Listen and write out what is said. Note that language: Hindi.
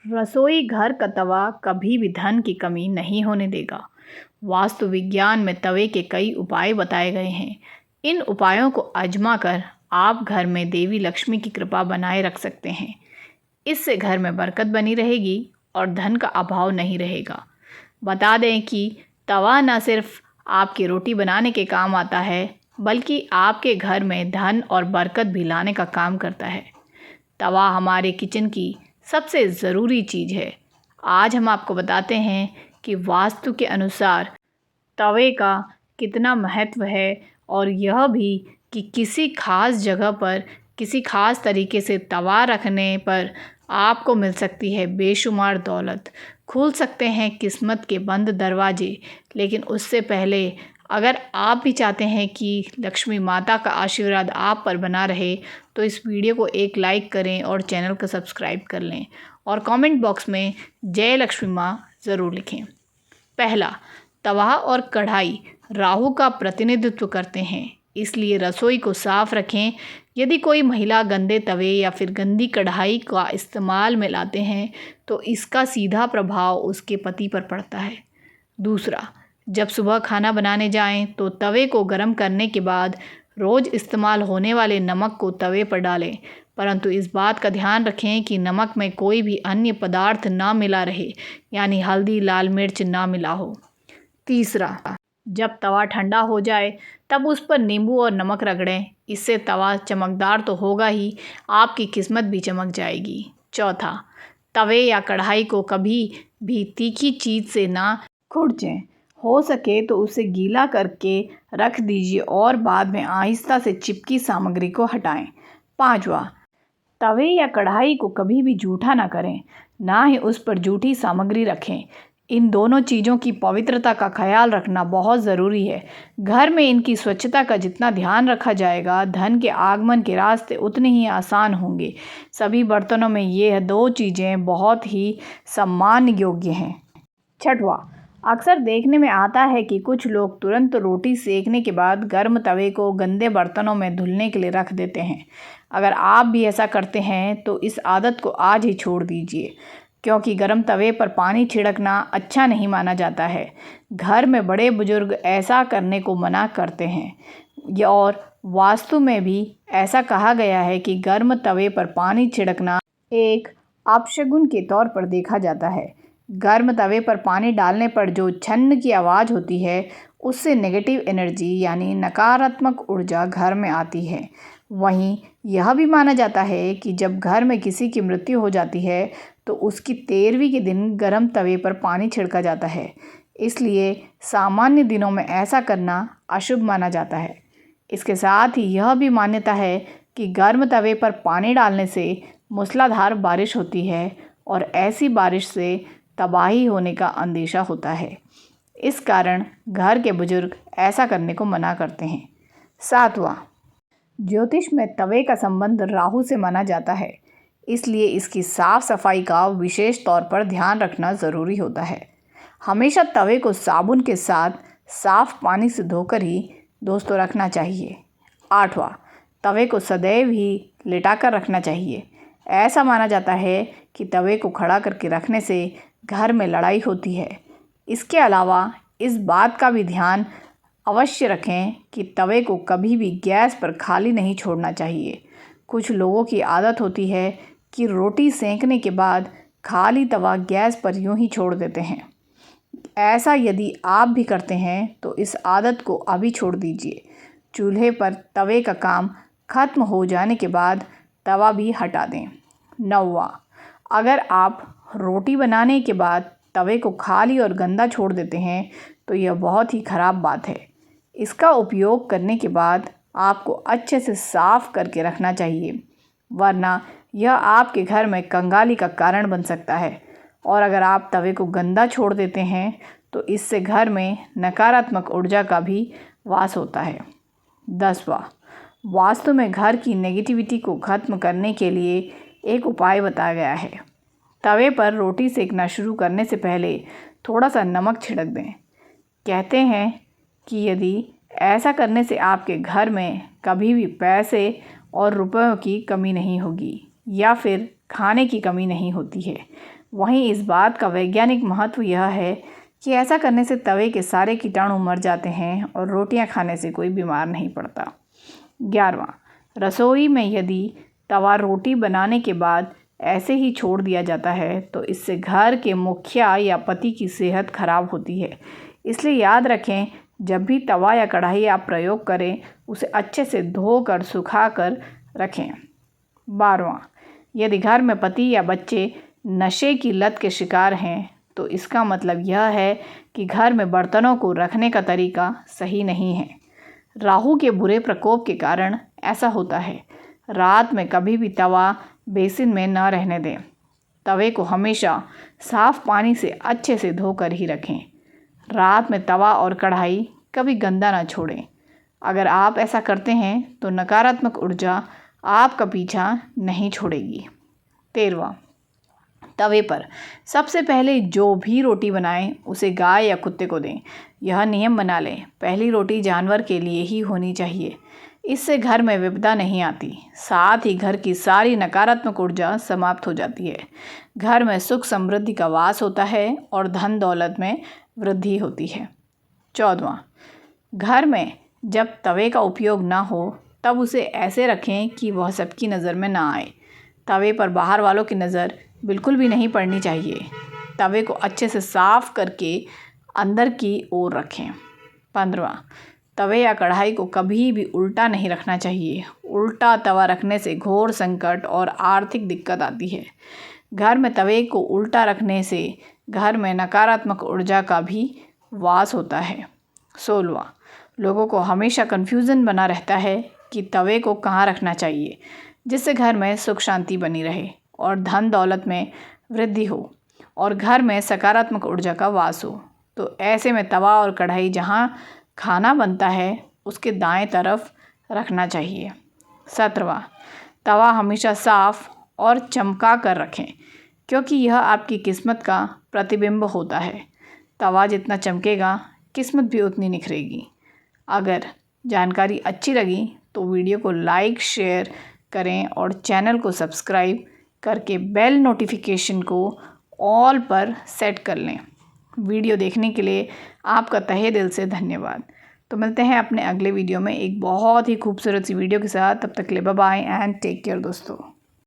रसोई घर का तवा कभी भी धन की कमी नहीं होने देगा। वास्तु विज्ञान में तवे के कई उपाय बताए गए हैं। इन उपायों को आजमा कर आप घर में देवी लक्ष्मी की कृपा बनाए रख सकते हैं। इससे घर में बरकत बनी रहेगी और धन का अभाव नहीं रहेगा। बता दें कि तवा न सिर्फ आपकी रोटी बनाने के काम आता है, बल्कि आपके घर में धन और बरकत भी लाने का काम करता है। तवा हमारे किचन की सबसे ज़रूरी चीज़ है। आज हम आपको बताते हैं कि वास्तु के अनुसार तवे का कितना महत्व है, और यह भी कि किसी खास जगह पर किसी खास तरीके से तवा रखने पर आपको मिल सकती है बेशुमार दौलत, खुल सकते हैं किस्मत के बंद दरवाजे। लेकिन उससे पहले अगर आप भी चाहते हैं कि लक्ष्मी माता का आशीर्वाद आप पर बना रहे, तो इस वीडियो को एक लाइक करें और चैनल को सब्सक्राइब कर लें और कमेंट बॉक्स में जय लक्ष्मी माँ ज़रूर लिखें। पहला, तवा और कढ़ाई राहु का प्रतिनिधित्व करते हैं, इसलिए रसोई को साफ रखें। यदि कोई महिला गंदे तवे या फिर गंदी कढ़ाई का इस्तेमाल में लाते हैं, तो इसका सीधा प्रभाव उसके पति पर पड़ता है। दूसरा, जब सुबह खाना बनाने जाएं, तो तवे को गर्म करने के बाद रोज़ इस्तेमाल होने वाले नमक को तवे पर डालें, परंतु इस बात का ध्यान रखें कि नमक में कोई भी अन्य पदार्थ ना मिला रहे, यानी हल्दी, लाल मिर्च ना मिला हो। तीसरा, जब तवा ठंडा हो जाए तब उस पर नींबू और नमक रगड़ें। इससे तवा चमकदार तो होगा ही, आपकी किस्मत भी चमक जाएगी। चौथा, तवे या कढ़ाई को कभी भी तीखी चीज़ से ना खुरचें। हो सके तो उसे गीला करके रख दीजिए और बाद में आहिस्ता से चिपकी सामग्री को हटाएं। पांचवा, तवे या कढ़ाई को कभी भी जूठा ना करें, ना ही उस पर जूठी सामग्री रखें। इन दोनों चीज़ों की पवित्रता का ख्याल रखना बहुत ज़रूरी है। घर में इनकी स्वच्छता का जितना ध्यान रखा जाएगा, धन के आगमन के रास्ते उतने ही आसान होंगे। सभी बर्तनों में ये दो चीज़ें बहुत ही सम्मान योग्य हैं। छठवां, अक्सर देखने में आता है कि कुछ लोग तुरंत रोटी सेकने के बाद गर्म तवे को गंदे बर्तनों में धुलने के लिए रख देते हैं। अगर आप भी ऐसा करते हैं तो इस आदत को आज ही छोड़ दीजिए, क्योंकि गर्म तवे पर पानी छिड़कना अच्छा नहीं माना जाता है। घर में बड़े बुजुर्ग ऐसा करने को मना करते हैं, और वास्तु में भी ऐसा कहा गया है कि गर्म तवे पर पानी छिड़कना एक अपशगुन के तौर पर देखा जाता है। गर्म तवे पर पानी डालने पर जो छन्न की आवाज़ होती है, उससे नेगेटिव एनर्जी यानी नकारात्मक ऊर्जा घर में आती है। वहीं यह भी माना जाता है कि जब घर में किसी की मृत्यु हो जाती है, तो उसकी 13वीं के दिन गर्म तवे पर पानी छिड़का जाता है। इसलिए सामान्य दिनों में ऐसा करना अशुभ माना जाता है। इसके साथ ही यह भी मान्यता है कि गर्म तवे पर पानी डालने से मूसलाधार बारिश होती है, और ऐसी बारिश से तबाही होने का अंदेशा होता है। इस कारण घर के बुजुर्ग ऐसा करने को मना करते हैं। सातवां, ज्योतिष में तवे का संबंध राहु से माना जाता है, इसलिए इसकी साफ सफाई का विशेष तौर पर ध्यान रखना ज़रूरी होता है। हमेशा तवे को साबुन के साथ साफ पानी से धोकर ही दोस्तों रखना चाहिए। आठवां, तवे को सदैव ही लेटाकर रखना चाहिए। ऐसा माना जाता है कि तवे को खड़ा करके रखने से घर में लड़ाई होती है। इसके अलावा इस बात का भी ध्यान अवश्य रखें कि तवे को कभी भी गैस पर खाली नहीं छोड़ना चाहिए। कुछ लोगों की आदत होती है कि रोटी सेंकने के बाद खाली तवा गैस पर यूं ही छोड़ देते हैं। ऐसा यदि आप भी करते हैं तो इस आदत को अभी छोड़ दीजिए। चूल्हे पर तवे का काम खत्म हो जाने के बाद तवा भी हटा दें। नौवां, अगर आप रोटी बनाने के बाद तवे को खाली और गंदा छोड़ देते हैं, तो यह बहुत ही ख़राब बात है। इसका उपयोग करने के बाद आपको अच्छे से साफ़ करके रखना चाहिए, वरना यह आपके घर में कंगाली का कारण बन सकता है। और अगर आप तवे को गंदा छोड़ देते हैं, तो इससे घर में नकारात्मक ऊर्जा का भी वास होता है। 10वां, वास्तु में घर की नेगेटिविटी को ख़त्म करने के लिए एक उपाय बताया गया है। तवे पर रोटी सेकना शुरू करने से पहले थोड़ा सा नमक छिड़क दें। कहते हैं कि यदि ऐसा करने से आपके घर में कभी भी पैसे और रुपयों की कमी नहीं होगी, या फिर खाने की कमी नहीं होती है। वहीं इस बात का वैज्ञानिक महत्व यह है कि ऐसा करने से तवे के सारे कीटाणु मर जाते हैं और रोटियां खाने से कोई बीमार नहीं पड़ता। 11वां, रसोई में यदि तवा रोटी बनाने के बाद ऐसे ही छोड़ दिया जाता है तो इससे घर के मुखिया या पति की सेहत खराब होती है। इसलिए याद रखें, जब भी तवा या कढ़ाई आप प्रयोग करें उसे अच्छे से धोकर सुखाकर रखें। 12वां, यदि घर में पति या बच्चे नशे की लत के शिकार हैं तो इसका मतलब यह है कि घर में बर्तनों को रखने का तरीका सही नहीं है। राहु के बुरे प्रकोप के कारण ऐसा होता है। रात में कभी भी तवा बेसिन में न रहने दें। तवे को हमेशा साफ़ पानी से अच्छे से धोकर ही रखें। रात में तवा और कढ़ाई कभी गंदा ना छोड़ें। अगर आप ऐसा करते हैं तो नकारात्मक ऊर्जा आपका पीछा नहीं छोड़ेगी। 13वां, तवे पर सबसे पहले जो भी रोटी बनाएं उसे गाय या कुत्ते को दें। यह नियम बना लें, पहली रोटी जानवर के लिए ही होनी चाहिए। इससे घर में विपदा नहीं आती, साथ ही घर की सारी नकारात्मक ऊर्जा समाप्त हो जाती है। घर में सुख समृद्धि का वास होता है और धन दौलत में वृद्धि होती है। 14वां, घर में जब तवे का उपयोग ना हो तब उसे ऐसे रखें कि वह सबकी नज़र में ना आए। तवे पर बाहर वालों की नज़र बिल्कुल भी नहीं पड़नी चाहिए। तवे को अच्छे से साफ़ करके अंदर की ओर रखें। 15वां, तवे या कढ़ाई को कभी भी उल्टा नहीं रखना चाहिए। उल्टा तवा रखने से घोर संकट और आर्थिक दिक्कत आती है। घर में तवे को उल्टा रखने से घर में नकारात्मक ऊर्जा का भी वास होता है। 16वां, लोगों को हमेशा कन्फ्यूज़न बना रहता है कि तवे को कहाँ रखना चाहिए, जिससे घर में सुख शांति बनी रहे और धन दौलत में वृद्धि हो और घर में सकारात्मक ऊर्जा का वास हो। तो ऐसे में तवा और कढ़ाई जहाँ खाना बनता है उसके दाएं तरफ रखना चाहिए। 17वां, तवा हमेशा साफ़ और चमका कर रखें, क्योंकि यह आपकी किस्मत का प्रतिबिंब होता है। तवा जितना चमकेगा किस्मत भी उतनी निखरेगी। अगर जानकारी अच्छी लगी तो वीडियो को लाइक शेयर करें और चैनल को सब्सक्राइब करके बेल नोटिफिकेशन को ऑल पर सेट कर लें। वीडियो देखने के लिए आपका तहे दिल से धन्यवाद। तो मिलते हैं अपने अगले वीडियो में एक बहुत ही खूबसूरत सी वीडियो के साथ। तब तक के लिए bye bye and take care दोस्तों।